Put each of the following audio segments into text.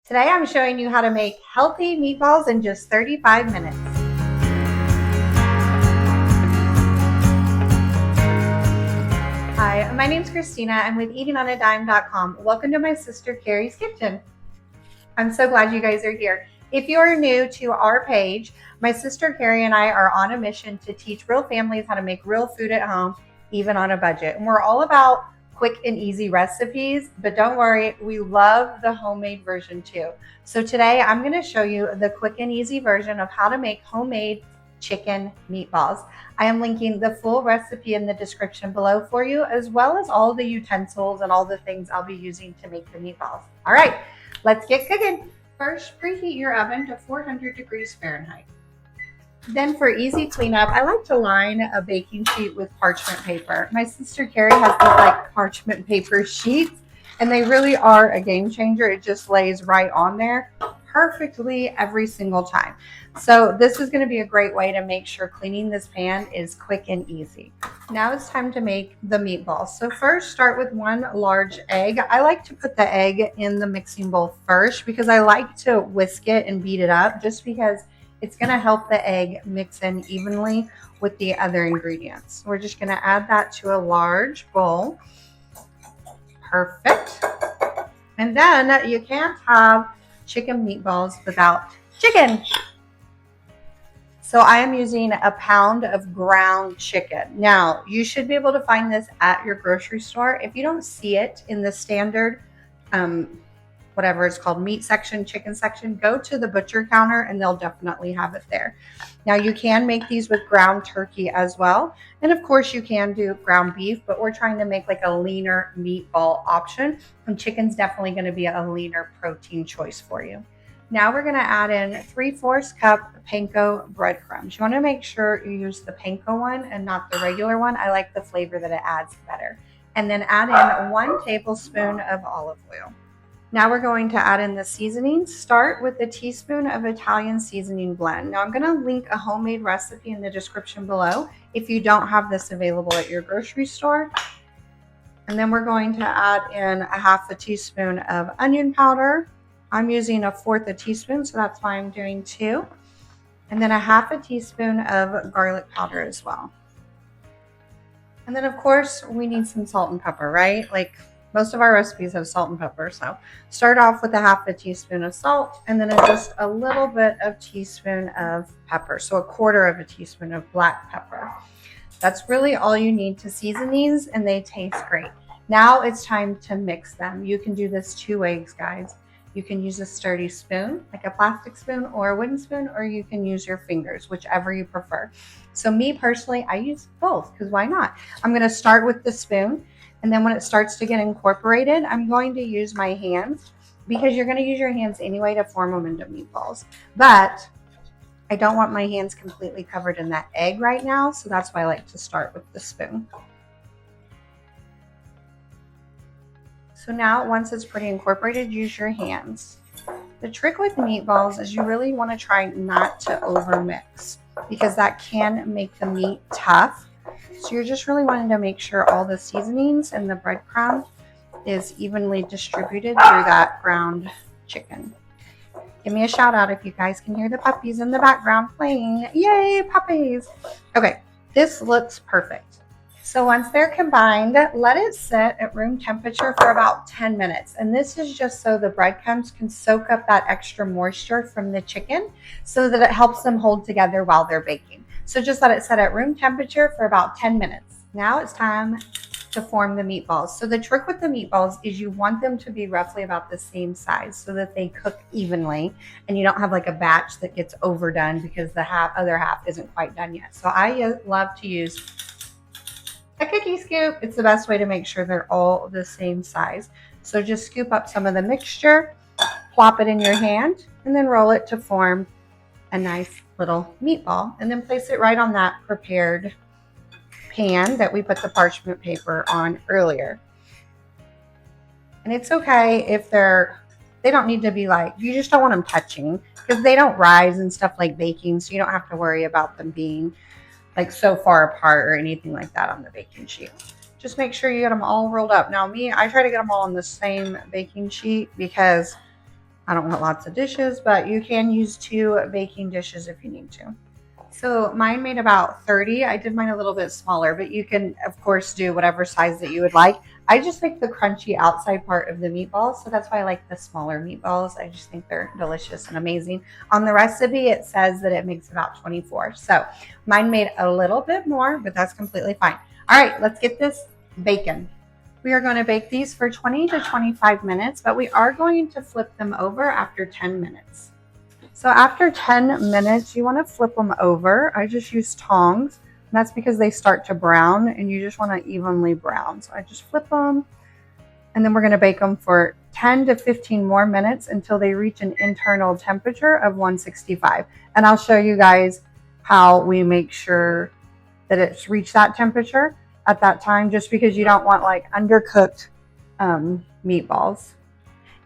Today I'm showing you how to make healthy meatballs in just 35 minutes. Hi, my name's Christina. I'm with eatingonadime.com. Welcome to my sister Carrie's kitchen. I'm so glad you guys are here. If you are new to our page, my sister Carrie and I are on a mission to teach real families how to make real food at home, even on a budget. And we're all about quick and easy recipes, but don't worry, we love the homemade version too. So today I'm going to show you the quick and easy version of how to make homemade chicken meatballs. I am linking the full recipe in the description below for you, as well as all the utensils and all the things I'll be using to make the meatballs. All right, let's get cooking. First, preheat your oven to 400 degrees Fahrenheit. Then for easy cleanup, I like to line a baking sheet with parchment paper. My sister Carrie has these like parchment paper sheets, and they really are a game changer. It just lays right on there perfectly every single time. So this is going to be a great way to make sure cleaning this pan is quick and easy. Now it's time to make the meatballs. So first, start with one large egg. I like to put the egg in the mixing bowl first because I like to whisk it and beat it up, just because it's going to help the egg mix in evenly with the other ingredients. We're just going to add that to a large bowl. Perfect. And then you can't have chicken meatballs without chicken. So I am using a pound of ground chicken. Now, you should be able to find this at your grocery store. If you don't see it in the standard whatever it's called, meat section, chicken section, go to the butcher counter and they'll definitely have it there. Now you can make these with ground turkey as well. And of course you can do ground beef, but we're trying to make like a leaner meatball option. And chicken's definitely going to be a leaner protein choice for you. Now we're going to add in 3/4 cup Panko breadcrumbs. You want to make sure you use the Panko one and not the regular one. I like the flavor that it adds better. And then add in 1 tablespoon of olive oil. Now we're going to add in the seasonings. Start with a teaspoon of Italian seasoning blend. Now I'm going to link a homemade recipe in the description below if you don't have this available at your grocery store. And then we're going to add in a 1/2 teaspoon of onion powder. I'm using 1/4 teaspoon, so that's why I'm doing 2. And then a 1/2 teaspoon of garlic powder as well. And then of course we need some salt and pepper, right? Like most of our recipes have salt and pepper. So start off with a 1/2 teaspoon of salt, and then just a little bit of teaspoon of pepper. So 1/4 teaspoon of black pepper. That's really all you need to season these, and they taste great. Now it's time to mix them. You can do this 2 ways, guys. You can use a sturdy spoon, like a plastic spoon or a wooden spoon, or you can use your fingers, whichever you prefer. So me personally, I use both because why not? I'm going to start with the spoon. And then when it starts to get incorporated, I'm going to use my hands, because you're going to use your hands anyway to form them into meatballs. But I don't want my hands completely covered in that egg right now, so that's why I like to start with the spoon. So now once it's pretty incorporated, use your hands. The trick with meatballs is you really want to try not to overmix, because that can make the meat tough. So you're just really wanting to make sure all the seasonings and the breadcrumb is evenly distributed through that ground chicken. Give me a shout out if you guys can hear the puppies in the background playing. Yay, puppies! Okay, this looks perfect. So once they're combined, let it sit at room temperature for about 10 minutes. And this is just so the breadcrumbs can soak up that extra moisture from the chicken so that it helps them hold together while they're baking. So just let it set at room temperature for about 10 minutes. Now it's time to form the meatballs. So the trick with the meatballs is you want them to be roughly about the same size so that they cook evenly and you don't have like a batch that gets overdone because the other half isn't quite done yet. So I love to use a cookie scoop. It's the best way to make sure they're all the same size. So just scoop up some of the mixture, plop it in your hand, and then roll it to form a nice little meatball, and then place it right on that prepared pan that we put the parchment paper on earlier. And it's okay if they don't need to be like, you just don't want them touching, because they don't rise and stuff like baking, so you don't have to worry about them being like so far apart or anything like that on the baking sheet. Just make sure you get them all rolled up. Now me, I try to get them all on the same baking sheet because I don't want lots of dishes, but you can use 2 baking dishes if you need to. So mine made about 30. I did mine a little bit smaller, but you can, of course, do whatever size that you would like. I just like the crunchy outside part of the meatballs, so that's why I like the smaller meatballs. I just think they're delicious and amazing. On the recipe, it says that it makes about 24. So mine made a little bit more, but that's completely fine. All right, let's get this bacon. We are going to bake these for 20 to 25 minutes, but we are going to flip them over after 10 minutes. So after 10 minutes, you want to flip them over. I just use tongs, and that's because they start to brown, and you just want to evenly brown. So I just flip them, and then we're going to bake them for 10 to 15 more minutes until they reach an internal temperature of 165. And I'll show you guys how we make sure that it's reached that temperature at that time, just because you don't want like undercooked meatballs.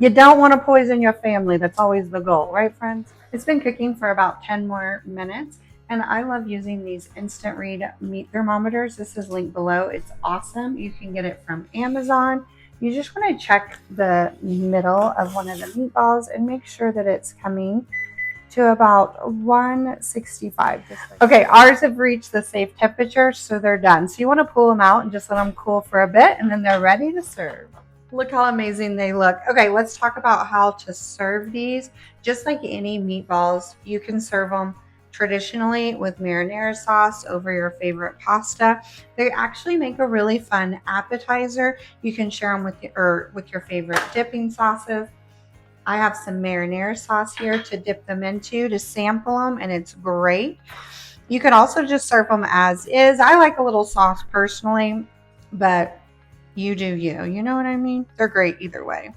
You don't want to poison your family. That's always the goal, right, friends? It's been cooking for about 10 more minutes, and I love using these instant read meat thermometers. This is linked below. It's awesome. You can get it from Amazon. You just want to check the middle of one of the meatballs and make sure that it's coming to about 165. Okay, ours have reached the safe temperature, so they're done. So you want to pull them out and just let them cool for a bit, and then they're ready to serve. Look how amazing they look. Okay, let's talk about how to serve these. Just like any meatballs, you can serve them traditionally with marinara sauce over your favorite pasta. They actually make a really fun appetizer. You can share them with your favorite dipping sauces. I have some marinara sauce here to dip them into to sample them, and it's great. You can also just serve them as is. I like a little sauce personally, but you do you. You know what I mean? They're great either way.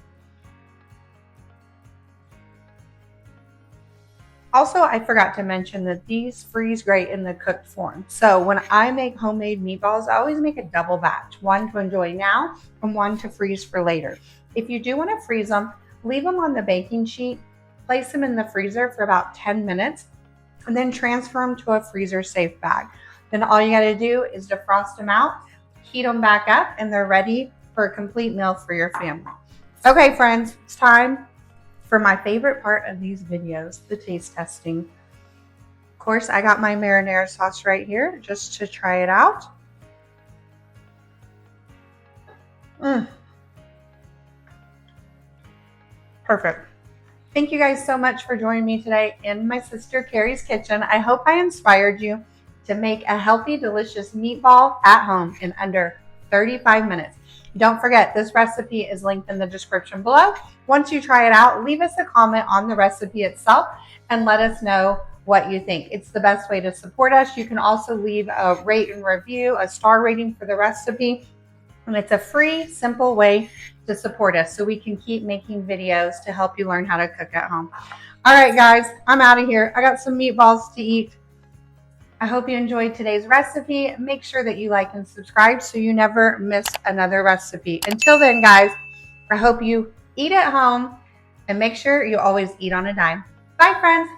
Also, I forgot to mention that these freeze great in the cooked form. So when I make homemade meatballs, I always make a double batch, one to enjoy now and one to freeze for later. If you do want to freeze them, leave them on the baking sheet, place them in the freezer for about 10 minutes, and then transfer them to a freezer safe bag. Then all you got to do is defrost them out, heat them back up, and they're ready for a complete meal for your family. Okay, friends, it's time for my favorite part of these videos, the taste testing. Of course, I got my marinara sauce right here just to try it out. Perfect. Thank you guys so much for joining me today in my sister Carrie's kitchen. I hope I inspired you to make a healthy, delicious meatball at home in under 35 minutes. Don't forget, this recipe is linked in the description below. Once you try it out, leave us a comment on the recipe itself and let us know what you think. It's the best way to support us. You can also leave a rate and review, a star rating for the recipe. And it's a free, simple way to support us so we can keep making videos to help you learn how to cook at home. All right, guys, I'm out of here. I got some meatballs to eat. I hope you enjoyed today's recipe. Make sure that you like and subscribe so you never miss another recipe. Until then, guys, I hope you eat at home and make sure you always eat on a dime. Bye, friends.